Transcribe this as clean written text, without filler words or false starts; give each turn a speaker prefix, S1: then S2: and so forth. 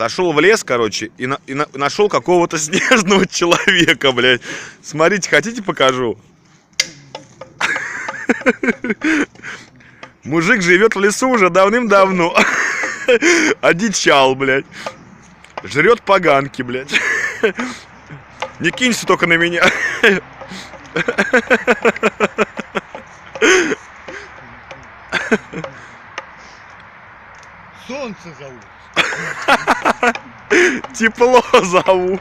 S1: Зашел в лес, короче, и нашел какого-то снежного человека, блядь. Смотрите, хотите покажу? Мужик живет в лесу уже давным-давно. Одичал, блядь. Жрет поганки, блядь. Не кинься только на меня.
S2: Солнце зовут.
S1: Тепло зову.